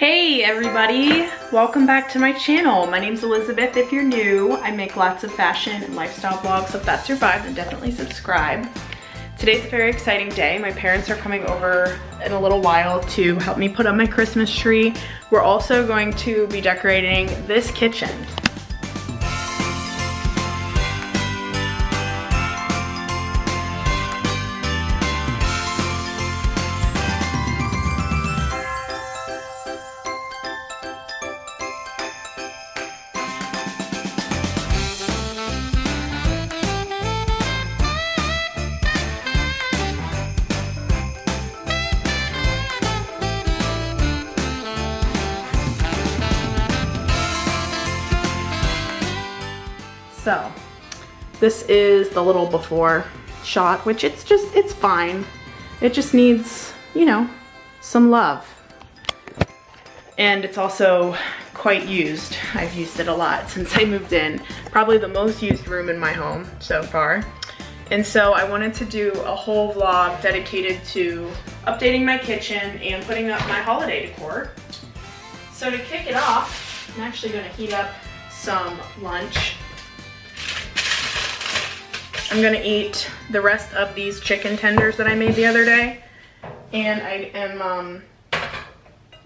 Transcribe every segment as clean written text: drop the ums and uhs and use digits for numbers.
Hey everybody, welcome back to my channel. My name's Elizabeth. If you're new, I make lots of fashion and lifestyle vlogs, so if that's your vibe, then definitely subscribe. Today's a very exciting day. My parents are coming over in a little while to help me put up my Christmas tree. We're also going to be decorating this kitchen. So, this is the little before shot, which it's fine. It just needs, you know, some love. And it's also quite used. I've used it a lot since I moved in. Probably the most used room in my home so far. And so I wanted to do a whole vlog dedicated to updating my kitchen and putting up my holiday decor. So to kick it off, I'm actually gonna heat up some lunch. I'm gonna eat the rest of these chicken tenders that I made the other day, and I am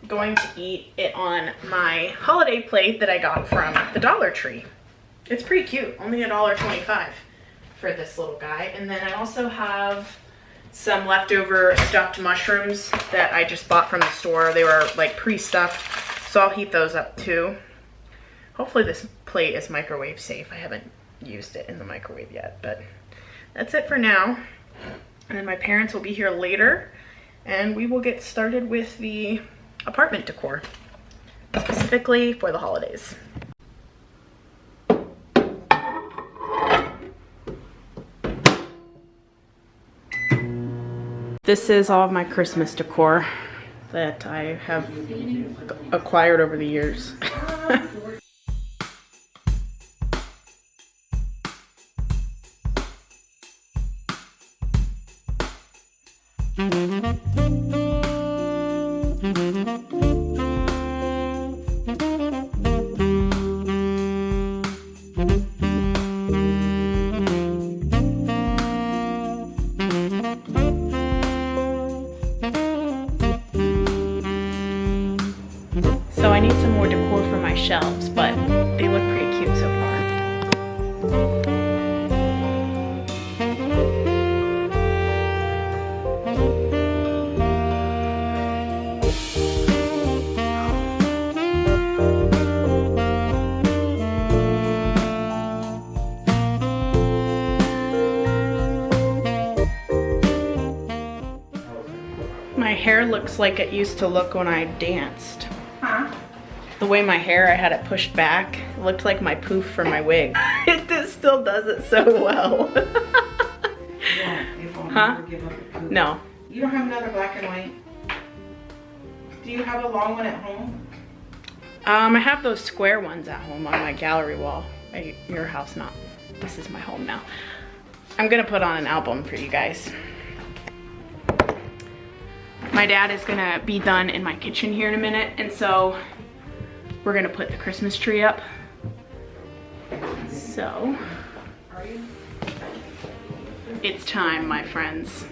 going to eat it on my holiday plate that I got from the Dollar Tree. It's pretty cute, only $1.25 for this little guy. And then I also have some leftover stuffed mushrooms that I just bought from the store. They were like pre-stuffed, so I'll heat those up too. Hopefully this plate is microwave safe. I haven't used it in the microwave yet, but that's it for now. And then my parents will be here later and we will get started with the apartment decor, specifically for the holidays. This is all of my Christmas decor that I have acquired over the years. So I need some more decor for my shelves, but they look pretty cute so far. My hair looks like it used to look when I danced. Huh? The way my hair, I had it pushed back, it looked like my poof for my wig. It just still does it so well. Huh? No. You don't have another black and white? Do you have a long one at home? I have those square ones at home on my gallery wall. At your house, not. This is my home now. I'm gonna put on an album for you guys. My dad is gonna be done in my kitchen here in a minute, and so we're gonna put the Christmas tree up. So, it's time, my friends.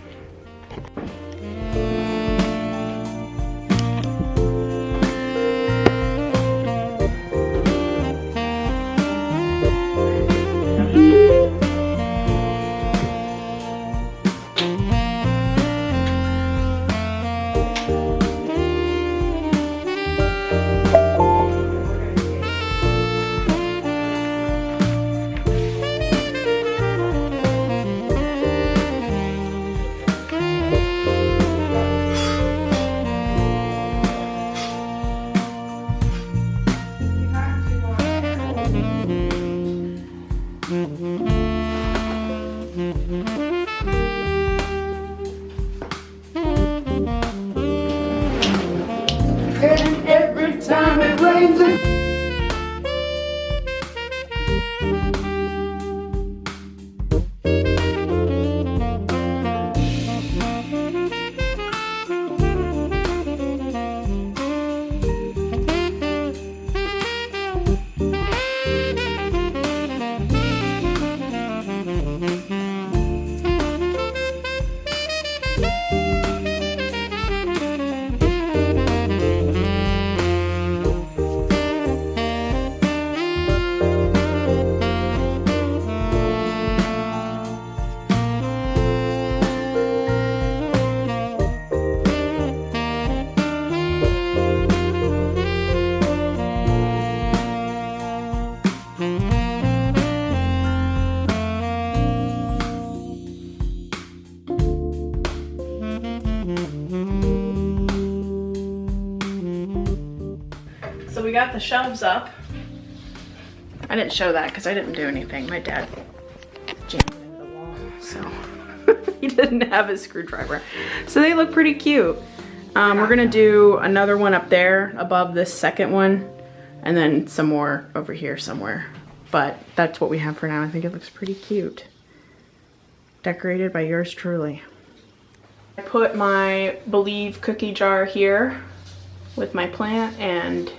And every time it rains we got the shelves up. I didn't show that because I didn't do anything. My dad jammed it into the wall, so he didn't have his screwdriver. So they look pretty cute. We're gonna do another one up there above this second one, and then some more over here somewhere. But that's what we have for now. I think it looks pretty cute. Decorated by yours truly. I put my Believe cookie jar here with my plant and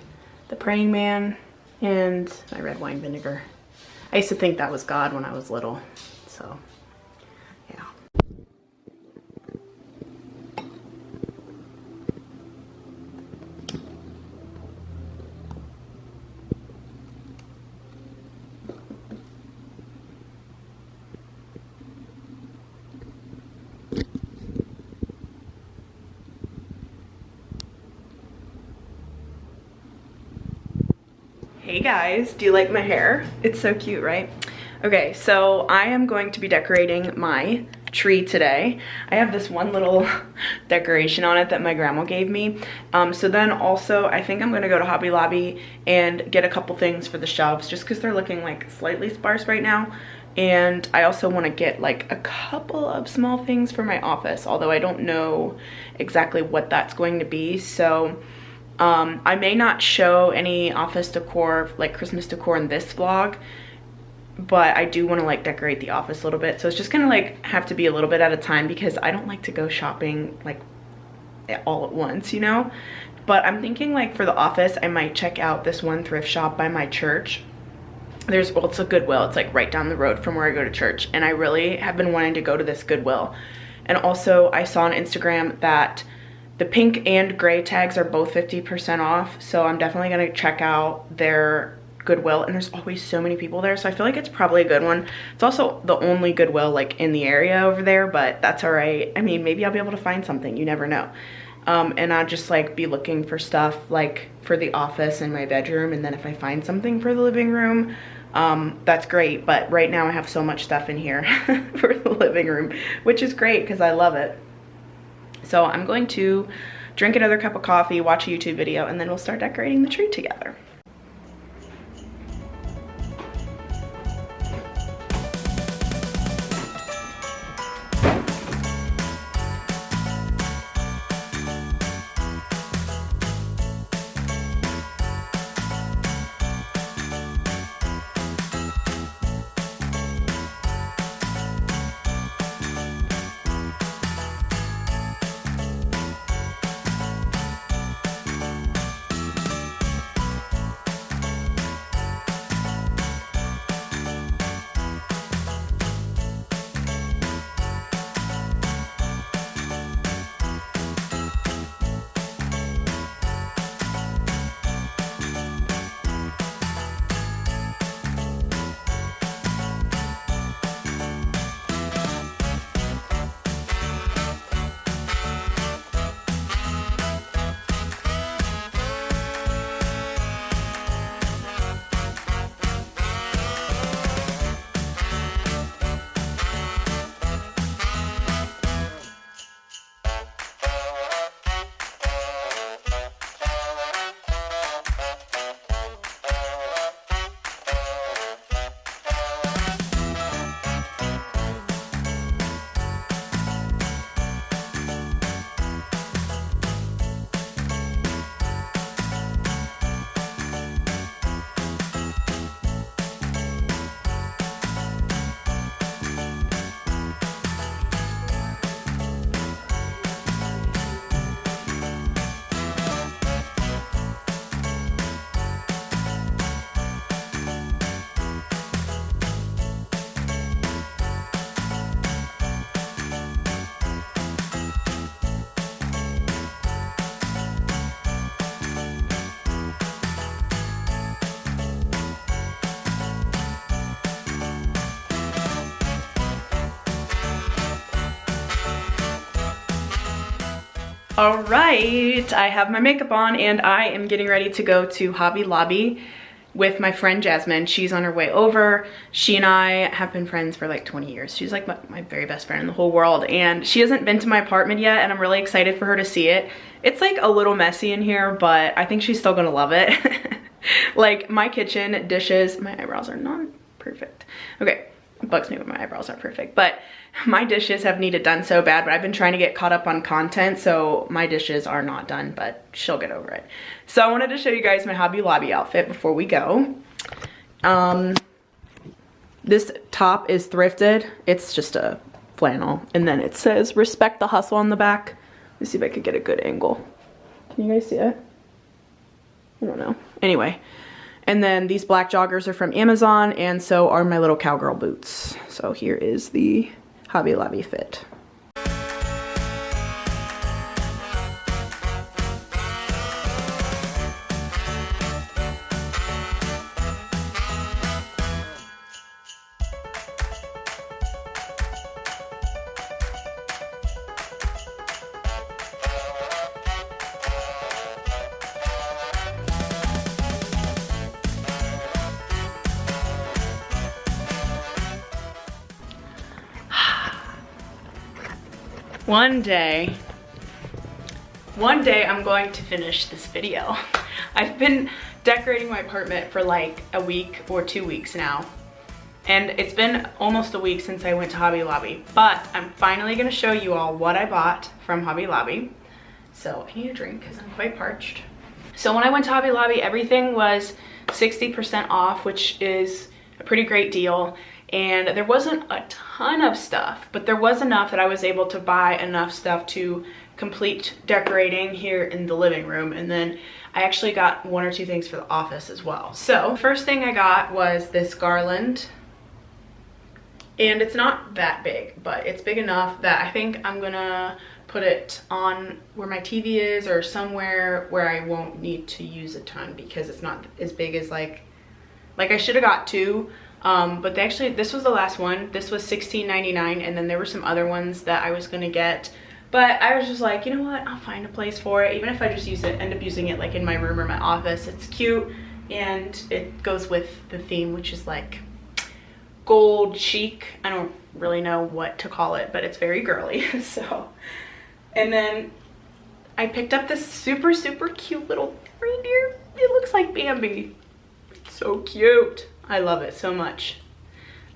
the praying man and my red wine vinegar. I used to think that was God when I was little, so yeah. Hey guys, do you like my hair? It's so cute, right? Okay, so I am going to be decorating my tree today. I have this one little decoration on it that my grandma gave me. So then also I think I'm gonna go to Hobby Lobby and get a couple things for the shelves just because they're looking like slightly sparse right now. And I also want to get like a couple of small things for my office, although I don't know exactly what that's going to be. So I may not show any office decor, like Christmas decor in this vlog, but I do want to like decorate the office a little bit. So it's just gonna like have to be a little bit at a time because I don't like to go shopping like all at once, you know? But I'm thinking like for the office, I might check out this one thrift shop by my church. Well, it's a Goodwill. It's like right down the road from where I go to church. And I really have been wanting to go to this Goodwill. And also I saw on Instagram that the pink and gray tags are both 50% off, so I'm definitely gonna check out their Goodwill, and there's always so many people there, so I feel like it's probably a good one. It's also the only Goodwill like in the area over there, but that's all right. I mean, maybe I'll be able to find something, you never know. And I'll just like be looking for stuff like for the office and my bedroom, and then if I find something for the living room, that's great. But right now I have so much stuff in here for the living room, which is great because I love it. So I'm going to drink another cup of coffee, watch a YouTube video, and then we'll start decorating the tree together. All right, I have my makeup on and I am getting ready to go to Hobby Lobby with my friend Jasmine. She's on her way over. She and I have been friends for like 20 years. She's like my very best friend in the whole world, and she hasn't been to my apartment yet, and I'm really excited for her to see it. It's like a little messy in here, but I think she's still gonna love it. Like my kitchen dishes, my eyebrows are not perfect. Okay, it bugs me when my eyebrows aren't perfect, but my dishes have needed done so bad, but I've been trying to get caught up on content, so my dishes are not done, but she'll get over it. So I wanted to show you guys my Hobby Lobby outfit before we go. This top is thrifted. It's just a flannel, and then it says respect the hustle on the back. Let me see if I could get a good angle. Can you guys see it? I don't know. Anyway, and then these black joggers are from Amazon, and so are my little cowgirl boots. So here is the Hobby Lobby fit. One day I'm going to finish this video. I've been decorating my apartment for like a week or 2 weeks now. And it's been almost a week since I went to Hobby Lobby, but I'm finally gonna show you all what I bought from Hobby Lobby. So I need a drink because I'm quite parched. So when I went to Hobby Lobby, everything was 60% off, which is a pretty great deal. And there wasn't a ton of stuff, but there was enough that I was able to buy enough stuff to complete decorating here in the living room. And then I actually got 1 or 2 things for the office as well. So first thing I got was this garland. And it's not that big, but it's big enough that I think I'm gonna put it on where my TV is or somewhere where I won't need to use a ton, because it's not as big as like I should have got 2. But this was the last one. This was $16.99, and then there were some other ones that I was gonna get. But I was just like, you know what, I'll find a place for it. Even if I just end up using it like in my room or my office. It's cute, and it goes with the theme, which is like gold chic. I don't really know what to call it, but it's very girly. So, and then I picked up this super, super cute little reindeer. It looks like Bambi. It's so cute. I love it so much.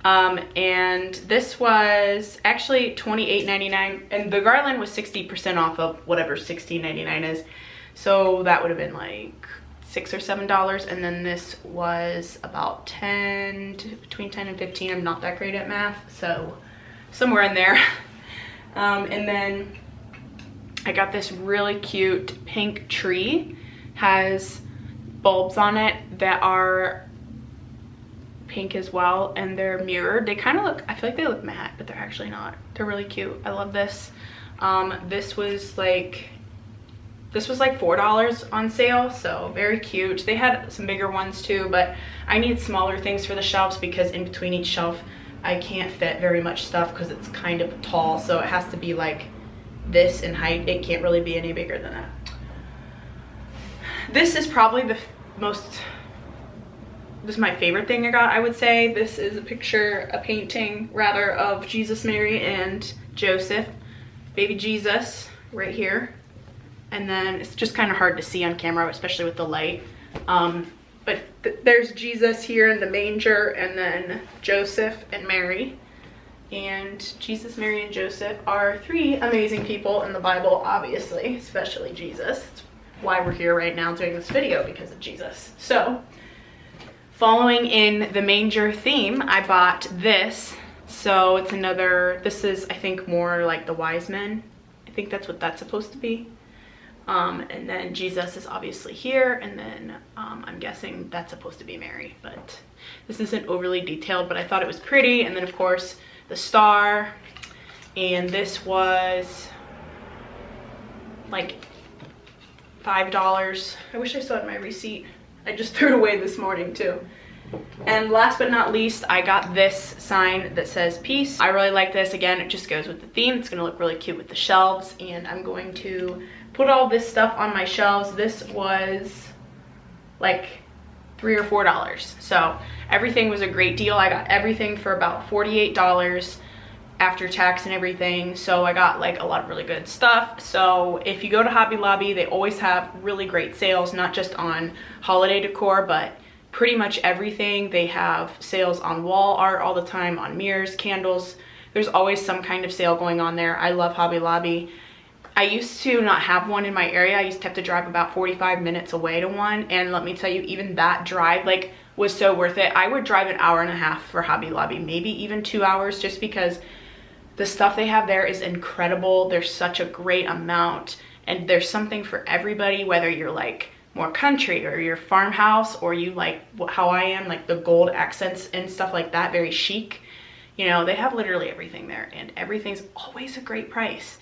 And this was actually $28.99, and the garland was 60% off of whatever $16.99 is. So that would have been like $6 or $7, and then this was about between 10 and 15. I'm not that great at math, so somewhere in there. And then I got this really cute pink tree. Has bulbs on it that are pink as well, and they're mirrored. They kind of look, I feel like they look matte, but they're actually not. They're really cute. I love this. This was like $4 on sale, so very cute. They had some bigger ones too, but I need smaller things for the shelves because in between each shelf I can't fit very much stuff because it's kind of tall, so it has to be like this in height. It can't really be any bigger than that. This is probably this is my favorite thing I got, I would say. This is a painting rather, of Jesus, Mary, and Joseph, baby Jesus right here. And then it's just kind of hard to see on camera, especially with the light. But there's Jesus here in the manger, and then Joseph and Mary. And Jesus, Mary, and Joseph are 3 amazing people in the Bible, obviously, especially Jesus. That's why we're here right now doing this video, because of Jesus. So, following in the manger theme, I bought this. So it's this is, I think, more like the wise men. I think that's what that's supposed to be. And then Jesus is obviously here, and then I'm guessing that's supposed to be Mary, but this isn't overly detailed, but I thought it was pretty. And then of course the star, and this was like $5. I wish I still had my receipt. I just threw it away this morning too. And last but not least, I got this sign that says peace. I really like this. Again, it just goes with the theme. It's gonna look really cute with the shelves, and I'm going to put all this stuff on my shelves. This was like $3 or $4. So everything was a great deal. I got everything for about $48. after tax and everything. So I got like a lot of really good stuff. So if you go to Hobby Lobby, they always have really great sales, not just on holiday decor, but pretty much everything. They have sales on wall art all the time, on mirrors, candles. There's always some kind of sale going on there. I love Hobby Lobby. I used to not have one in my area. I used to have to drive about 45 minutes away to one, and let me tell you, even that drive like was so worth it. I would drive an hour and a half for Hobby Lobby, maybe even 2 hours, just because the stuff they have there is incredible. There's such a great amount, and there's something for everybody, whether you're like more country or your farmhouse, or you like how I am, like the gold accents and stuff like that, very chic. You know, they have literally everything there, and everything's always a great price.